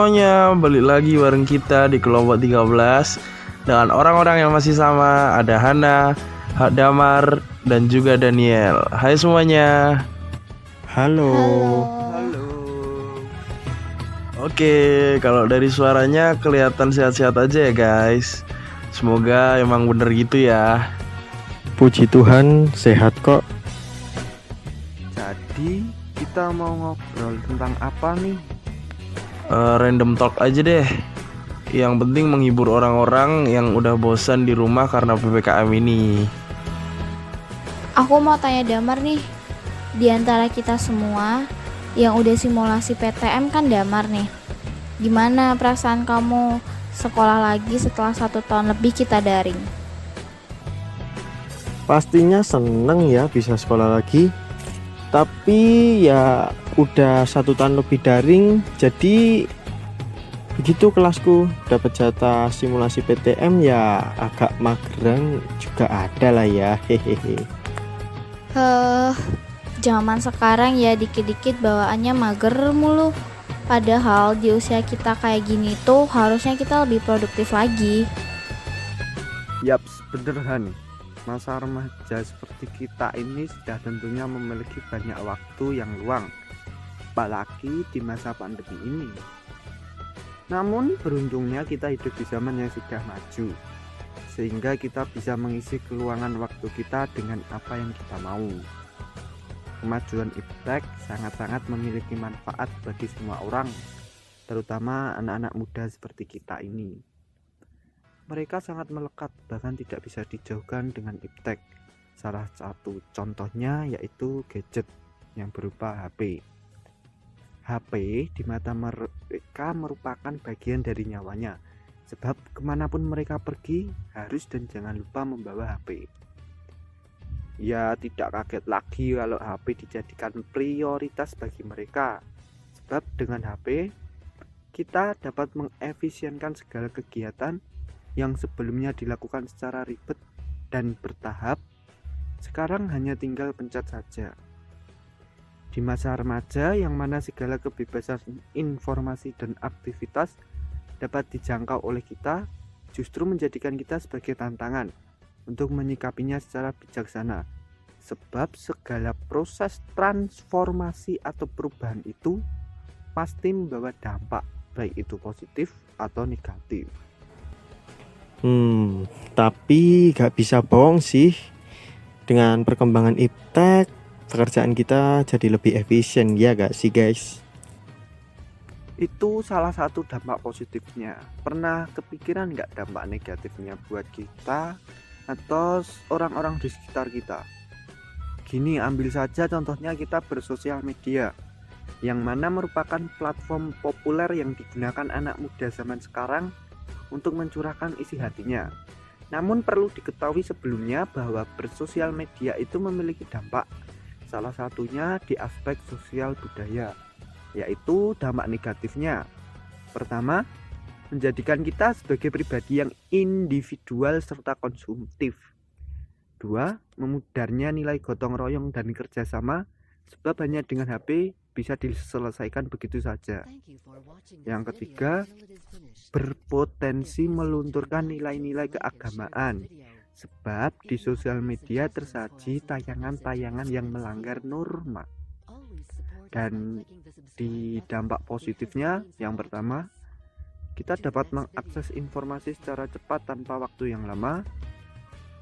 semuanya, balik lagi bareng kita di kelompok 13 dengan orang-orang yang masih sama. Ada Hana, Hak Damar, dan juga Daniel. Hai semuanya. Halo. Halo. Oke, kalau dari suaranya kelihatan sehat-sehat aja ya guys. Semoga emang bener gitu ya. Puji Tuhan sehat kok. Jadi kita mau ngobrol tentang apa nih? Random talk aja deh. Yang penting menghibur orang-orang yang udah bosan di rumah karena PPKM ini. Aku mau tanya Damar nih, di antara kita semua yang udah simulasi PTM kan Damar nih. Gimana perasaan kamu sekolah lagi setelah 1 tahun lebih kita daring? Pastinya seneng ya bisa sekolah lagi. Tapi ya udah 1 tahun lebih daring, jadi begitu kelasku dapat jatah simulasi PTM ya agak mageran juga ada lah ya. Hehehe. Zaman sekarang ya dikit-dikit bawaannya mager mulu. Padahal di usia kita kayak gini tuh harusnya kita lebih produktif lagi. Yaps, bener Han. Masa remaja seperti kita ini sudah tentunya memiliki banyak waktu yang luang, apalagi di masa pandemi ini. Namun beruntungnya kita hidup di zaman yang sudah maju, sehingga kita bisa mengisi keluangan waktu kita dengan apa yang kita mau. Kemajuan iptek sangat-sangat memiliki manfaat bagi semua orang, terutama anak-anak muda seperti kita ini. Mereka sangat melekat, bahkan tidak bisa dijauhkan dengan iptek. Salah satu contohnya yaitu gadget yang berupa HP. HP di mata mereka merupakan bagian dari nyawanya, sebab kemanapun mereka pergi harus dan jangan lupa membawa HP. Ya tidak kaget lagi kalau HP dijadikan prioritas bagi mereka, sebab dengan HP kita dapat mengefisienkan segala kegiatan yang sebelumnya dilakukan secara ribet dan bertahap, sekarang hanya tinggal pencet saja. Di masa remaja yang mana segala kebebasan informasi dan aktivitas dapat dijangkau oleh kita, justru menjadikan kita sebagai tantangan untuk menyikapinya secara bijaksana. Sebab segala proses transformasi atau perubahan itu pasti membawa dampak, baik itu positif atau negatif. Tapi gak bisa bohong sih. Dengan perkembangan iptek, pekerjaan kita jadi lebih efisien ya gak sih guys? Itu salah satu dampak positifnya. Pernah kepikiran nggak dampak negatifnya buat kita atau orang-orang di sekitar kita? Gini, ambil saja contohnya kita bersosial media, yang mana merupakan platform populer yang digunakan anak muda zaman sekarang untuk mencurahkan isi hatinya. Namun perlu diketahui sebelumnya bahwa bersosial media itu memiliki dampak, salah satunya di aspek sosial budaya, yaitu dampak negatifnya. Pertama, menjadikan kita sebagai pribadi yang individual serta konsumtif. 2, memudarnya nilai gotong royong dan kerjasama, sebab hanya dengan HP bisa diselesaikan begitu saja. Yang ketiga, berpotensi melunturkan nilai-nilai keagamaan, sebab di sosial media tersaji tayangan-tayangan yang melanggar norma. Dan di dampak positifnya, yang pertama, kita dapat mengakses informasi secara cepat tanpa waktu yang lama.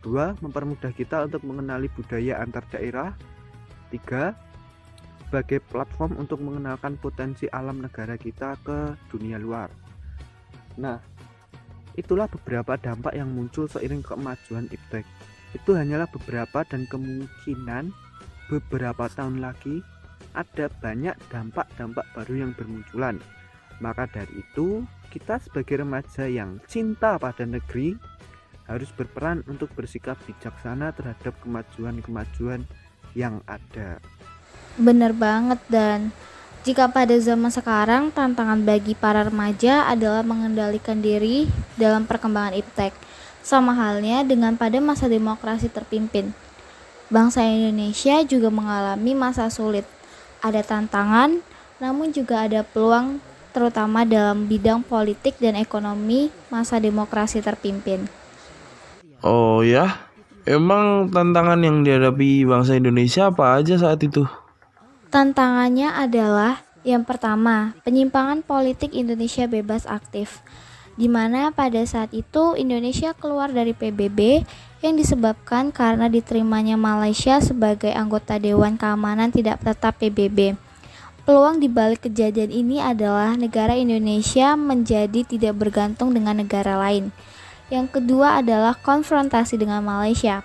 2, mempermudah kita untuk mengenali budaya antar daerah. 3, sebagai platform untuk mengenalkan potensi alam negara kita ke dunia luar. Nah, itulah beberapa dampak yang muncul seiring kemajuan iptek. Itu hanyalah beberapa dan kemungkinan beberapa tahun lagi ada banyak dampak-dampak baru yang bermunculan. Maka dari itu, kita sebagai remaja yang cinta pada negeri harus berperan untuk bersikap bijaksana terhadap kemajuan-kemajuan yang ada. Bener banget, dan jika pada zaman sekarang tantangan bagi para remaja adalah mengendalikan diri dalam perkembangan iptek, sama halnya dengan pada masa demokrasi terpimpin. Bangsa Indonesia juga mengalami masa sulit. Ada tantangan, namun juga ada peluang terutama dalam bidang politik dan ekonomi masa demokrasi terpimpin. Oh ya, emang tantangan yang dihadapi bangsa Indonesia apa aja saat itu? Tantangannya adalah yang pertama, penyimpangan politik Indonesia bebas aktif, di mana pada saat itu Indonesia keluar dari PBB yang disebabkan karena diterimanya Malaysia sebagai anggota Dewan Keamanan Tidak Tetap PBB. Peluang di balik kejadian ini adalah negara Indonesia menjadi tidak bergantung dengan negara lain. Yang kedua adalah konfrontasi dengan Malaysia.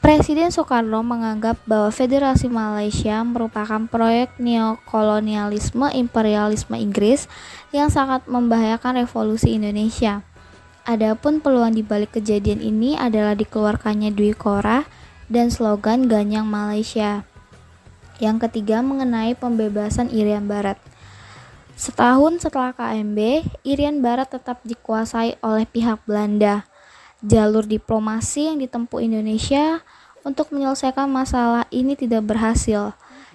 Presiden Soekarno menganggap bahwa Federasi Malaysia merupakan proyek neokolonialisme imperialisme Inggris yang sangat membahayakan revolusi Indonesia. Adapun peluang di balik kejadian ini adalah dikeluarkannya Dwi Korah dan slogan Ganyang Malaysia. Yang ketiga mengenai pembebasan Irian Barat. Setahun setelah KMB, Irian Barat tetap dikuasai oleh pihak Belanda. Jalur diplomasi yang ditempuh Indonesia untuk menyelesaikan masalah ini tidak berhasil,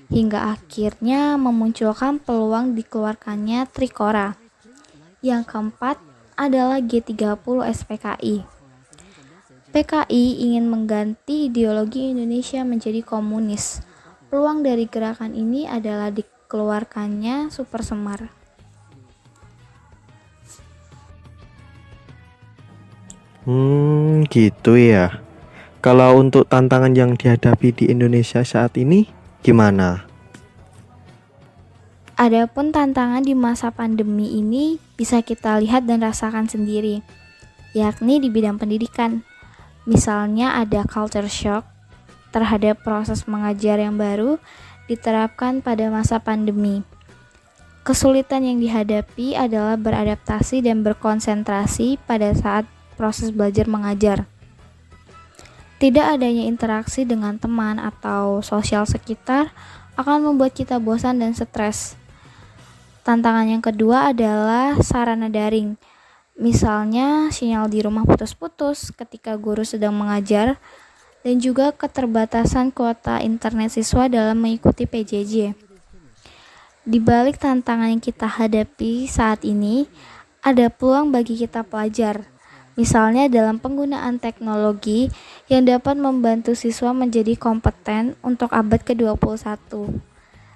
hingga akhirnya memunculkan peluang dikeluarkannya Trikora. Yang keempat adalah G30 SPKI. PKI ingin mengganti ideologi Indonesia menjadi komunis. Peluang dari gerakan ini adalah dikeluarkannya Super Semar. Gitu ya. Kalau untuk tantangan yang dihadapi di Indonesia saat ini, gimana? Adapun tantangan di masa pandemi ini bisa kita lihat dan rasakan sendiri, yakni di bidang pendidikan. Misalnya ada culture shock terhadap proses mengajar yang baru diterapkan pada masa pandemi. Kesulitan yang dihadapi adalah beradaptasi dan berkonsentrasi pada saat proses belajar mengajar. Tidak adanya interaksi dengan teman atau sosial sekitar akan membuat kita bosan dan stres. Tantangan yang kedua adalah sarana daring. Misalnya sinyal di rumah putus-putus ketika guru sedang mengajar dan juga keterbatasan kuota internet siswa dalam mengikuti PJJ. Di balik tantangan yang kita hadapi saat ini, ada peluang bagi kita pelajar. Misalnya dalam penggunaan teknologi yang dapat membantu siswa menjadi kompeten untuk abad ke-21,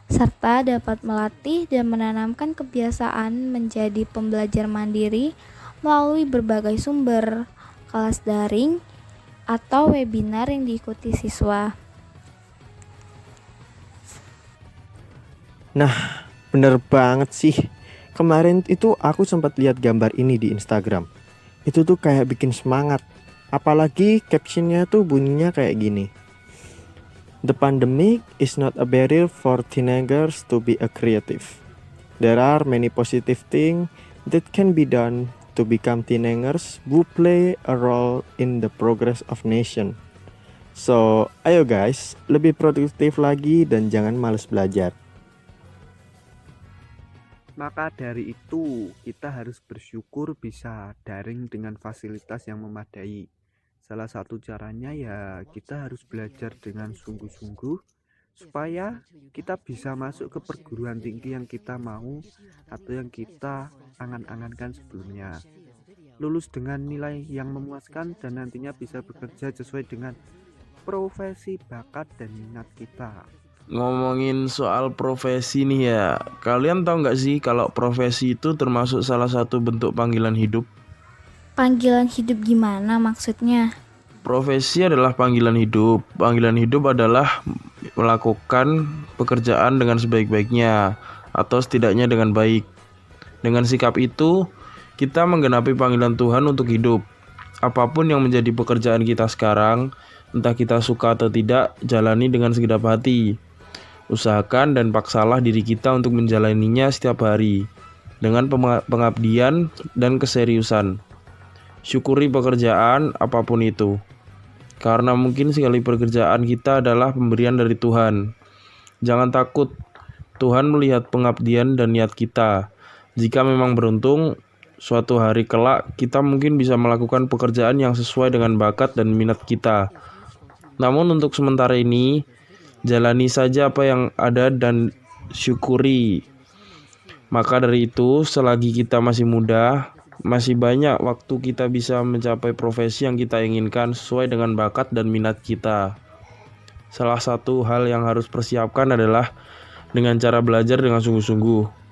serta dapat melatih dan menanamkan kebiasaan menjadi pembelajar mandiri melalui berbagai sumber, kelas daring, atau webinar yang diikuti siswa. Nah, bener banget sih. Kemarin itu aku sempat lihat gambar ini di Instagram. Itu tuh kayak bikin semangat. Apalagi captionnya tuh bunyinya kayak gini. The pandemic is not a barrier for teenagers to be a creative. There are many positive things that can be done to become teenagers who play a role in the progress of nation. So, ayo guys, lebih produktif lagi dan jangan malas belajar. Maka dari itu, kita harus bersyukur bisa daring dengan fasilitas yang memadai. Salah satu caranya ya kita harus belajar dengan sungguh-sungguh supaya kita bisa masuk ke perguruan tinggi yang kita mau atau yang kita angan-angankan sebelumnya. Lulus dengan nilai yang memuaskan dan nantinya bisa bekerja sesuai dengan profesi, bakat, dan minat kita. Ngomongin soal profesi nih ya, kalian tahu nggak sih kalau profesi itu termasuk salah satu bentuk panggilan hidup? Panggilan hidup gimana maksudnya? Profesi adalah panggilan hidup. Panggilan hidup adalah melakukan pekerjaan dengan sebaik-baiknya atau setidaknya dengan baik. Dengan sikap itu, kita menggenapi panggilan Tuhan untuk hidup. Apapun yang menjadi pekerjaan kita sekarang, entah kita suka atau tidak, jalani dengan segenap hati. Usahakan dan paksalah diri kita untuk menjalaninya setiap hari dengan pengabdian dan keseriusan. Syukuri pekerjaan apapun itu, karena mungkin sekali pekerjaan kita adalah pemberian dari Tuhan. Jangan takut, Tuhan melihat pengabdian dan niat kita. Jika memang beruntung, suatu hari kelak kita mungkin bisa melakukan pekerjaan yang sesuai dengan bakat dan minat kita. Namun untuk sementara ini, jalani saja apa yang ada dan syukuri. Maka dari itu, selagi kita masih muda, masih banyak waktu kita bisa mencapai profesi yang kita inginkan sesuai dengan bakat dan minat kita. Salah satu hal yang harus persiapkan adalah dengan cara belajar dengan sungguh-sungguh.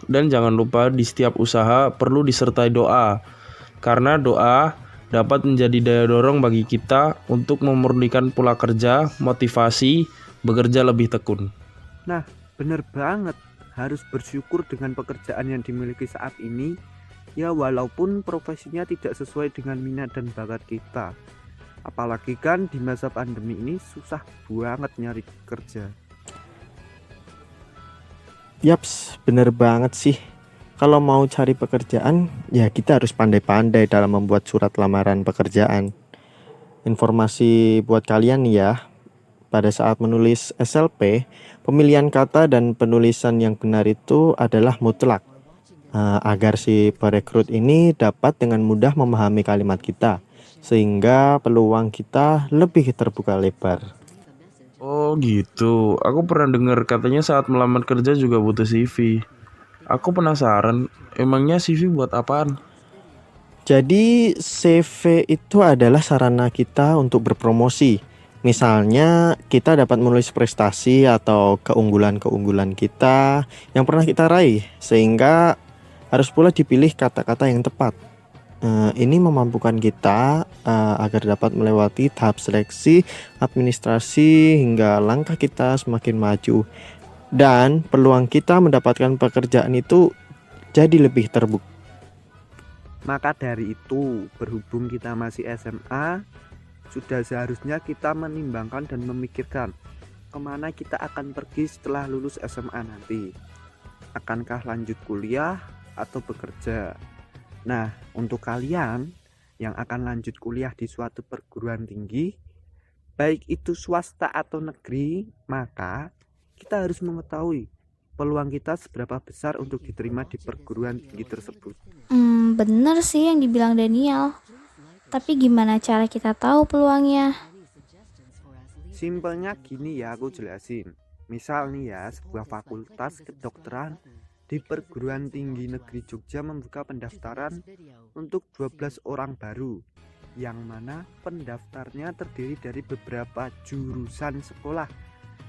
Dan jangan lupa di setiap usaha perlu disertai doa, karena doa dapat menjadi daya dorong bagi kita untuk memurnikan pola kerja, motivasi, bekerja lebih tekun. Nah, bener banget. Harus bersyukur dengan pekerjaan yang dimiliki saat ini, ya walaupun profesinya tidak sesuai dengan minat dan bakat kita. Apalagi kan di masa pandemi ini susah banget nyari kerja. Yaps, bener banget sih. Kalau mau cari pekerjaan, ya kita harus pandai-pandai dalam membuat surat lamaran pekerjaan. Informasi buat kalian nih ya. Pada saat menulis SLP, pemilihan kata dan penulisan yang benar itu adalah mutlak. Agar si perekrut ini dapat dengan mudah memahami kalimat kita, sehingga peluang kita lebih terbuka lebar. Oh gitu, aku pernah dengar katanya saat melamar kerja juga butuh CV. Aku penasaran, emangnya CV buat apaan? Jadi CV itu adalah sarana kita untuk berpromosi. Misalnya kita dapat menulis prestasi atau keunggulan-keunggulan kita yang pernah kita raih, sehingga harus pula dipilih kata-kata yang tepat. Ini memampukan kita agar dapat melewati tahap seleksi, administrasi, hingga langkah kita semakin maju. Dan peluang kita mendapatkan pekerjaan itu jadi lebih terbuka. Maka dari itu, berhubung kita masih SMA, sudah seharusnya kita menimbangkan dan memikirkan kemana kita akan pergi setelah lulus SMA nanti. Akankah lanjut kuliah atau bekerja? Nah, untuk kalian yang akan lanjut kuliah di suatu perguruan tinggi, baik itu swasta atau negeri, maka kita harus mengetahui peluang kita seberapa besar untuk diterima di perguruan tinggi tersebut. Bener sih yang dibilang Daniel. Tapi gimana cara kita tahu peluangnya? Simpelnya gini ya, aku jelasin. Misal nih ya, sebuah fakultas kedokteran di perguruan tinggi negeri Jogja membuka pendaftaran untuk 12 orang baru, yang mana pendaftarnya terdiri dari beberapa jurusan sekolah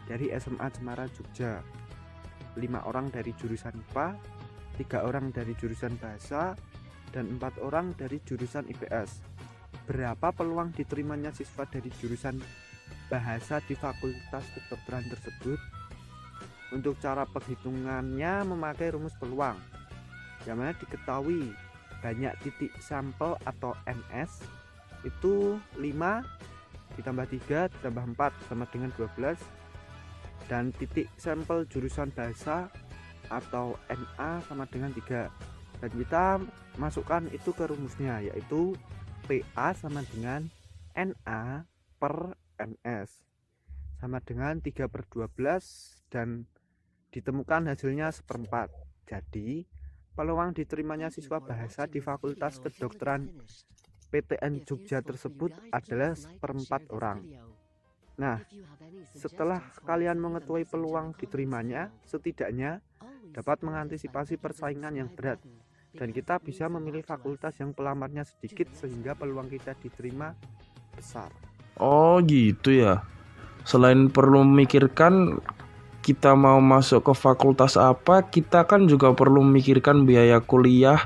dari SMA Cemara Jogja. 5 orang dari jurusan IPA, 3 orang dari jurusan bahasa, dan 4 orang dari jurusan IPS. Berapa peluang diterimanya siswa dari jurusan bahasa di fakultas kedokteran tersebut? Untuk cara perhitungannya memakai rumus peluang, yang mana diketahui banyak titik sampel atau NS itu 5 ditambah 3 ditambah 4 sama dengan 12, dan titik sampel jurusan bahasa atau NA sama dengan 3. Dan kita masukkan itu ke rumusnya, yaitu PA sama dengan NA per NS sama dengan 3/12, dan ditemukan hasilnya 1/4. Jadi peluang diterimanya siswa bahasa di Fakultas Kedokteran PTN Jogja tersebut adalah 1/4 orang. Nah, setelah kalian mengetahui peluang diterimanya, setidaknya dapat mengantisipasi persaingan yang berat, dan kita bisa memilih fakultas yang pelamarnya sedikit sehingga peluang kita diterima besar. Oh gitu ya. Selain perlu memikirkan kita mau masuk ke fakultas apa, kita kan juga perlu memikirkan biaya kuliah.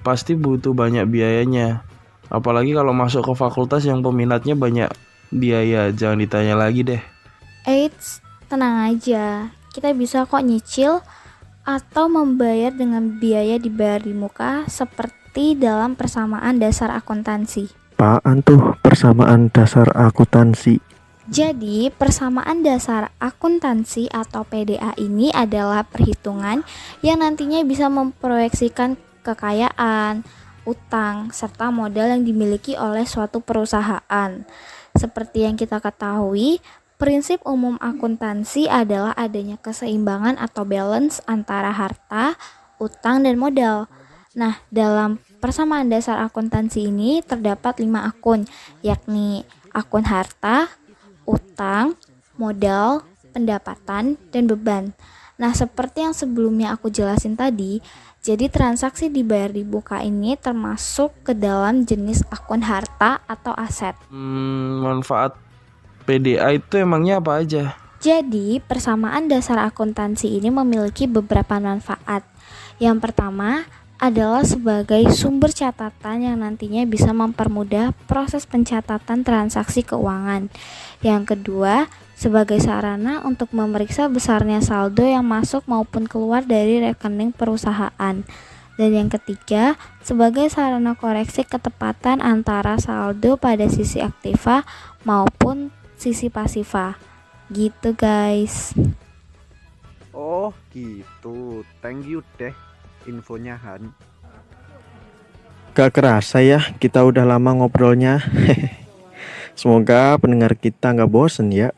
Pasti butuh banyak biayanya. Apalagi kalau masuk ke fakultas yang peminatnya banyak biaya, jangan ditanya lagi deh. Eits, tenang aja. Kita bisa kok nyicil atau membayar dengan biaya dibayar di muka seperti dalam persamaan dasar akuntansi. Apaan tuh persamaan dasar akuntansi? Jadi, persamaan dasar akuntansi atau PDA ini adalah perhitungan yang nantinya bisa memproyeksikan kekayaan, utang, serta modal yang dimiliki oleh suatu perusahaan. Seperti yang kita ketahui, prinsip umum akuntansi adalah adanya keseimbangan atau balance antara harta, utang, dan modal. Nah, dalam persamaan dasar akuntansi ini terdapat 5 akun, yakni akun harta, utang, modal, pendapatan, dan beban. Nah, seperti yang sebelumnya aku jelasin tadi, jadi transaksi dibayar di buka ini termasuk ke dalam jenis akun harta atau aset. Manfaat PDA itu emangnya apa aja? Jadi, persamaan dasar akuntansi ini memiliki beberapa manfaat. Yang pertama adalah sebagai sumber catatan yang nantinya bisa mempermudah proses pencatatan transaksi keuangan. Yang kedua, sebagai sarana untuk memeriksa besarnya saldo yang masuk maupun keluar dari rekening perusahaan. Dan yang ketiga, sebagai sarana koreksi ketepatan antara saldo pada sisi aktiva maupun sisi pasiva. Gitu guys. Oh gitu, thank you deh infonya Han. Gak kerasa ya, kita udah lama ngobrolnya. Semoga pendengar kita nggak bosen ya.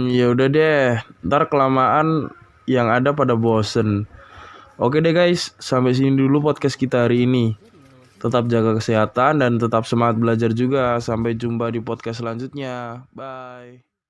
Ya udah deh, ntar kelamaan yang ada pada bosen. Oke deh guys, sampai sini dulu podcast kita hari ini. Tetap jaga kesehatan dan tetap semangat belajar juga. Sampai jumpa di podcast selanjutnya. Bye.